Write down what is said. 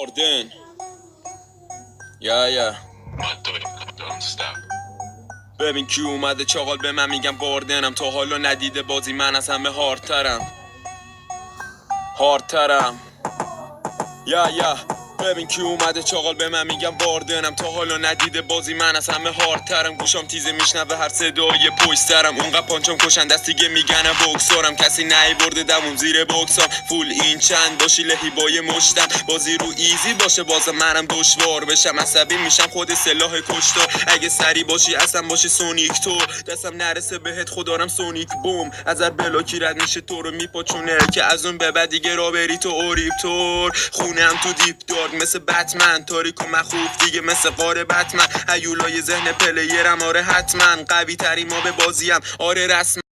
Orden. یا ببین کی اومده چاقال، به من میگم واردنم. تا حالا ندیده بازی من از همه هاردترم. یا ببین کی اومده چاقال، به من میگم واردنم. تا حالا ندیده بازی من از همه هاردترم. گوشام تیزه میشنوه هر صدای پشترم. اونقدر پانچام کشن دست دیگه میگنه بوکسورم. کسی نهی برده دوم زیر بوکسام. فول این چند باشی لهیبای مشتم. بازی رو ایزی باشه بازم منم دشوار بشم. عصبی میشم خود سلاح کشتا. اگه سری باشی اصلا باشی سونیک تو دستم نرسه بهت خدارم سونیک بوم. از هر بلاکی رد میشه تو رو میپاچونه. که از اون به بعد دیگه را بری تو اوریپتور. خونم تو دیپ دارک مثل بتمن. تاریک و مخوف دیگه مثل قاره بتمن. هیولای ذهن پلیرم آره حتما. قوی تری ما به بازیم آره رسما.